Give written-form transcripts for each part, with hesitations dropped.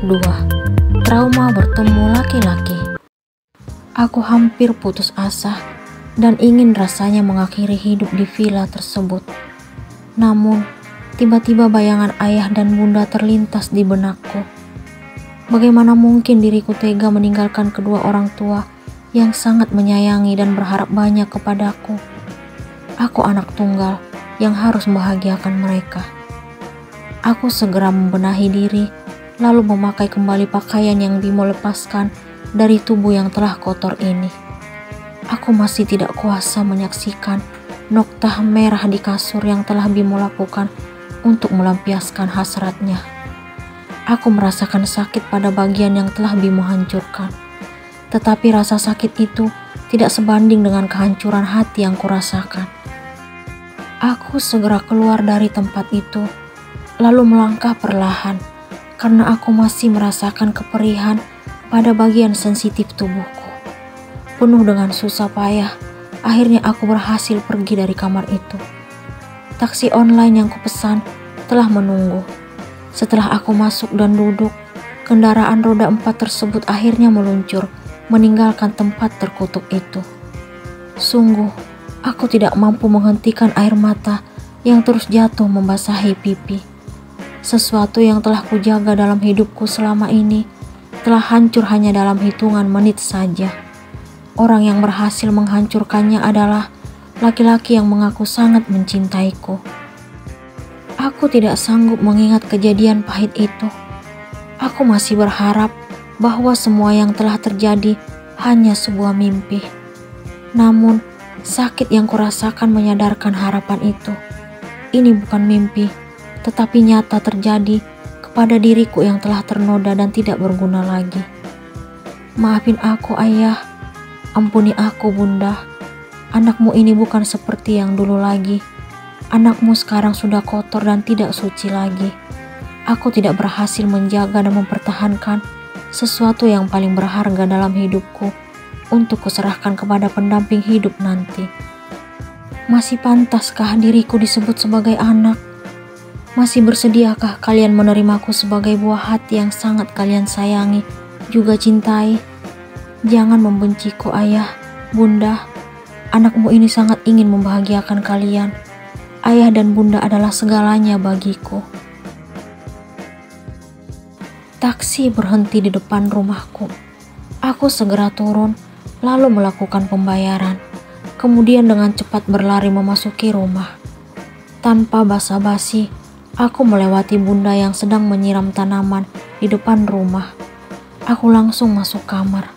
2. Trauma bertemu laki-laki. Aku hampir putus asa dan ingin rasanya mengakhiri hidup di villa tersebut. Namun, tiba-tiba bayangan ayah dan bunda terlintas di benakku. Bagaimana mungkin diriku tega meninggalkan kedua orang tua yang sangat menyayangi dan berharap banyak kepadaku. Aku anak tunggal yang harus membahagiakan mereka. Aku segera membenahi diri, lalu memakai kembali pakaian yang Bimo lepaskan dari tubuh yang telah kotor ini. Aku masih tidak kuasa menyaksikan noktah merah di kasur yang telah Bimo lakukan untuk melampiaskan hasratnya. Aku merasakan sakit pada bagian yang telah Bimo hancurkan. Tetapi rasa sakit itu tidak sebanding dengan kehancuran hati yang kurasakan. Aku segera keluar dari tempat itu, lalu melangkah perlahan karena aku masih merasakan keperihan pada bagian sensitif tubuhku. Penuh dengan susah payah, akhirnya aku berhasil pergi dari kamar itu. Taksi online yang kupesan telah menunggu. Setelah aku masuk dan duduk, kendaraan roda 4 tersebut akhirnya meluncur, meninggalkan tempat terkutuk itu. Sungguh, aku tidak mampu menghentikan air mata yang terus jatuh membasahi pipi. Sesuatu yang telah kujaga dalam hidupku selama ini telah hancur hanya dalam hitungan menit saja. Orang yang berhasil menghancurkannya adalah laki-laki yang mengaku sangat mencintaiku. Aku tidak sanggup mengingat kejadian pahit itu. Aku masih berharap bahwa semua yang telah terjadi hanya sebuah mimpi. Namun, sakit yang kurasakan menyadarkan harapan itu. Ini bukan mimpi, tetapi nyata terjadi kepada diriku yang telah ternoda dan tidak berguna lagi. Maafin aku, ayah. Ampuni aku, bunda. Anakmu ini bukan seperti yang dulu lagi. Anakmu sekarang sudah kotor dan tidak suci lagi. Aku tidak berhasil menjaga dan mempertahankan sesuatu yang paling berharga dalam hidupku untuk kuserahkan kepada pendamping hidup nanti. Masih pantaskah diriku disebut sebagai anak? Masih bersediakah kalian menerimaku sebagai buah hati yang sangat kalian sayangi, juga cintai? Jangan membenciku, ayah, bunda. Anakmu ini sangat ingin membahagiakan kalian. Ayah dan bunda adalah segalanya bagiku. Taksi berhenti di depan rumahku. Aku segera turun, lalu melakukan pembayaran. Kemudian dengan cepat berlari memasuki rumah. Tanpa basa-basi, aku melewati bunda yang sedang menyiram tanaman di depan rumah. Aku langsung masuk kamar.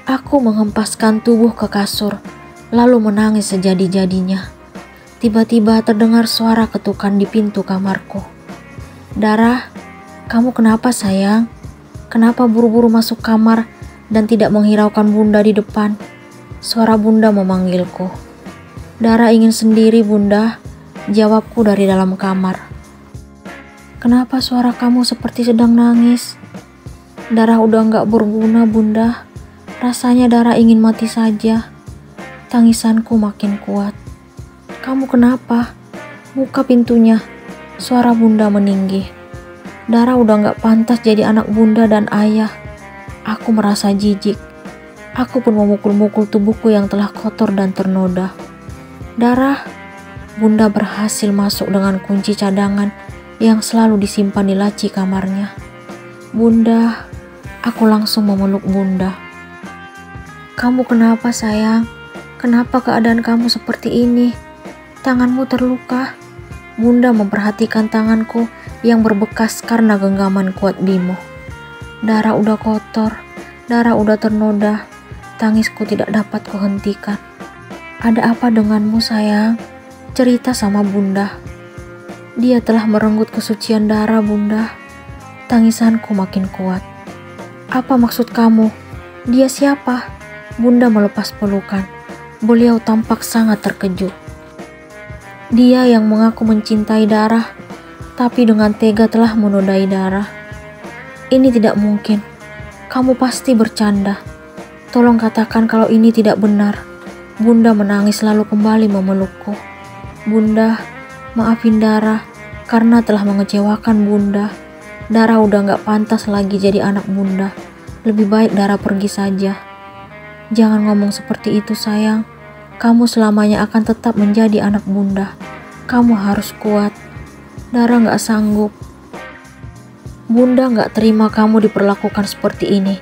Aku menghempaskan tubuh ke kasur, lalu menangis sejadi-jadinya. Tiba-tiba terdengar suara ketukan di pintu kamarku. Dara, kamu kenapa sayang? Kenapa buru-buru masuk kamar dan tidak menghiraukan bunda di depan? Suara bunda memanggilku. Dara ingin sendiri, bunda, jawabku dari dalam kamar. Kenapa suara kamu seperti sedang nangis? Dara udah gak berguna, bunda. Rasanya Dara ingin mati saja. Tangisanku makin kuat. Kamu kenapa? Buka pintunya. Suara bunda meninggi. Dara udah gak pantas jadi anak bunda dan ayah. Aku merasa jijik. Aku pun memukul-mukul tubuhku yang telah kotor dan ternoda. Dara, bunda berhasil masuk dengan kunci cadangan yang selalu disimpan di laci kamarnya. Bunda, aku langsung memeluk bunda. Kamu kenapa sayang? Kenapa keadaan kamu seperti ini? Tanganmu terluka. Bunda memperhatikan tanganku yang berbekas karena genggaman kuat Bimo. Darah udah kotor, darah udah ternoda. Tangisku tidak dapat kuhentikan. Ada apa denganmu sayang? Cerita sama bunda. Dia telah merenggut kesucian darah bunda. Tangisanku makin kuat. Apa maksud kamu? Dia siapa? Bunda melepas pelukan. Beliau tampak sangat terkejut. Dia yang mengaku mencintai darah, tapi dengan tega telah menodai darah. Ini tidak mungkin. Kamu pasti bercanda. Tolong katakan kalau ini tidak benar. Bunda menangis lalu kembali memelukku. Bunda, maafin Dara karena telah mengecewakan bunda. Dara udah gak pantas lagi jadi anak bunda. Lebih baik Dara pergi saja. Jangan ngomong seperti itu sayang. Kamu selamanya akan tetap menjadi anak bunda. Kamu harus kuat. Dara gak sanggup. Bunda gak terima kamu diperlakukan seperti ini.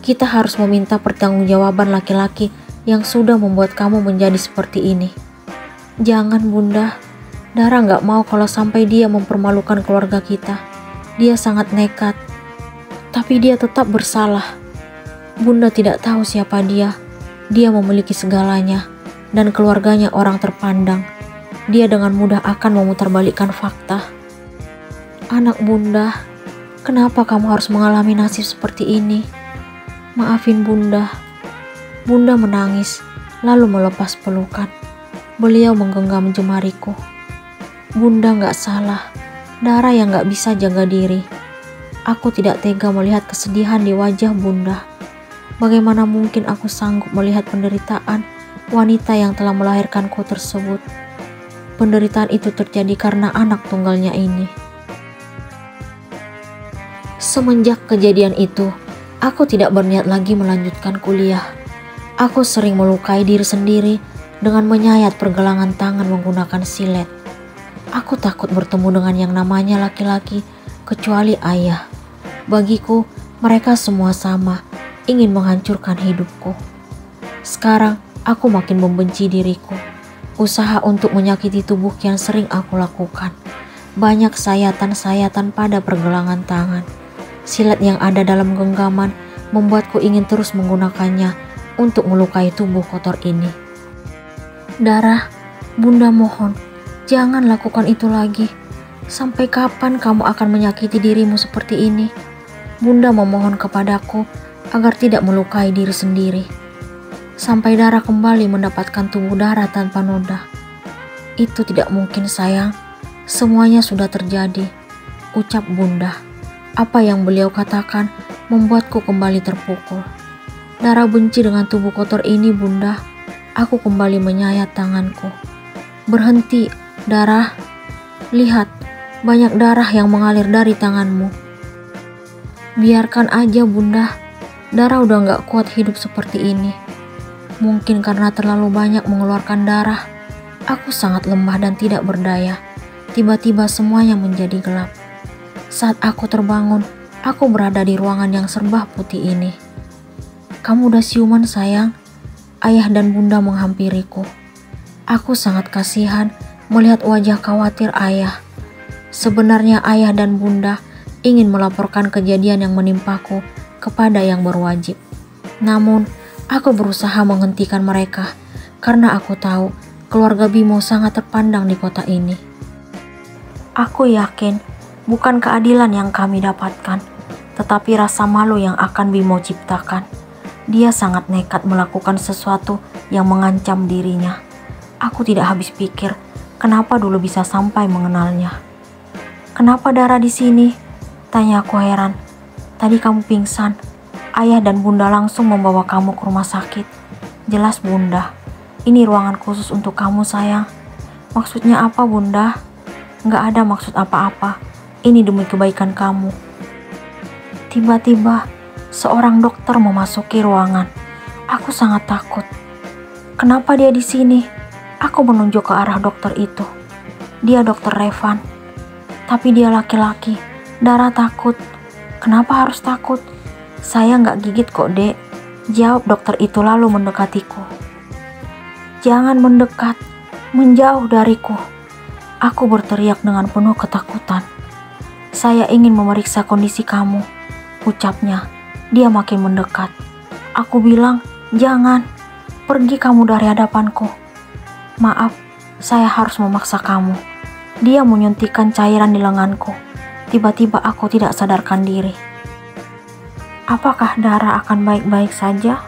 Kita harus meminta pertanggungjawaban laki-laki yang sudah membuat kamu menjadi seperti ini. Jangan bunda. Dara gak mau kalau sampai dia mempermalukan keluarga kita. Dia sangat nekat. Tapi dia tetap bersalah. Bunda tidak tahu siapa dia. Dia memiliki segalanya. Dan keluarganya orang terpandang. Dia dengan mudah akan memutarbalikkan fakta. Anak bunda, kenapa kamu harus mengalami nasib seperti ini? Maafin bunda. Bunda menangis, lalu melepas pelukan. Beliau menggenggam jemariku. Bunda gak salah. Dara yang gak bisa jaga diri. Aku tidak tega melihat kesedihan di wajah bunda. Bagaimana mungkin aku sanggup melihat penderitaan wanita yang telah melahirkanku tersebut. Penderitaan itu terjadi karena anak tunggalnya ini. Semenjak kejadian itu, aku tidak berniat lagi melanjutkan kuliah. Aku sering melukai diri sendiri dengan menyayat pergelangan tangan menggunakan silet. Aku takut bertemu dengan yang namanya laki-laki kecuali ayah. Bagiku, mereka semua sama, ingin menghancurkan hidupku. Sekarang, aku makin membenci diriku. Usaha untuk menyakiti tubuh yang sering aku lakukan. Banyak sayatan-sayatan pada pergelangan tangan. Silet yang ada dalam genggaman membuatku ingin terus menggunakannya untuk melukai tubuh kotor ini. Dara, bunda mohon, jangan lakukan itu lagi. Sampai kapan kamu akan menyakiti dirimu seperti ini? Bunda memohon kepadaku agar tidak melukai diri sendiri. Sampai Dara kembali mendapatkan tubuh Dara tanpa noda. Itu tidak mungkin sayang. Semuanya sudah terjadi. Ucap bunda. Apa yang beliau katakan membuatku kembali terpukul. Dara benci dengan tubuh kotor ini bunda. Aku kembali menyayat tanganku. Berhenti, Dara. Lihat, banyak darah yang mengalir dari tanganmu. Biarkan aja bunda. Dara udah gak kuat hidup seperti ini. Mungkin karena terlalu banyak mengeluarkan darah. Aku sangat lemah dan tidak berdaya. Tiba-tiba semuanya menjadi gelap. Saat aku terbangun, aku berada di ruangan yang serba putih ini. Kamu udah siuman sayang? Ayah dan bunda menghampiriku. Aku sangat kasihan melihat wajah khawatir ayah. Sebenarnya ayah dan bunda ingin melaporkan kejadian yang menimpaku kepada yang berwajib. Namun, aku berusaha menghentikan mereka karena aku tahu keluarga Bimo sangat terpandang di kota ini. Aku yakin bukan keadilan yang kami dapatkan, tetapi rasa malu yang akan Bimo ciptakan. Dia sangat nekat melakukan sesuatu yang mengancam dirinya. Aku tidak habis pikir kenapa dulu bisa sampai mengenalnya. Kenapa Dara di sini? Tanya aku heran. Tadi kamu pingsan. Ayah dan bunda langsung membawa kamu ke rumah sakit. Jelas bunda. Ini ruangan khusus untuk kamu sayang. Maksudnya apa bunda? Nggak ada maksud apa-apa. Ini demi kebaikan kamu. Tiba-tiba seorang dokter memasuki ruangan. Aku sangat takut. Kenapa dia di sini? Aku menunjuk ke arah dokter itu. Dia dokter Revan. Tapi dia laki-laki. Dara takut. Kenapa harus takut? Saya nggak gigit kok dek. Jawab dokter itu lalu mendekatiku. Jangan mendekat. Menjauh dariku. Aku berteriak dengan penuh ketakutan. Saya ingin memeriksa kondisi kamu. Ucapnya. Dia makin mendekat. Aku bilang, jangan. Pergi kamu dari hadapanku. Maaf, saya harus memaksa kamu. Dia menyuntikkan cairan di lenganku. Tiba-tiba aku tidak sadarkan diri. Apakah Dara akan baik-baik saja?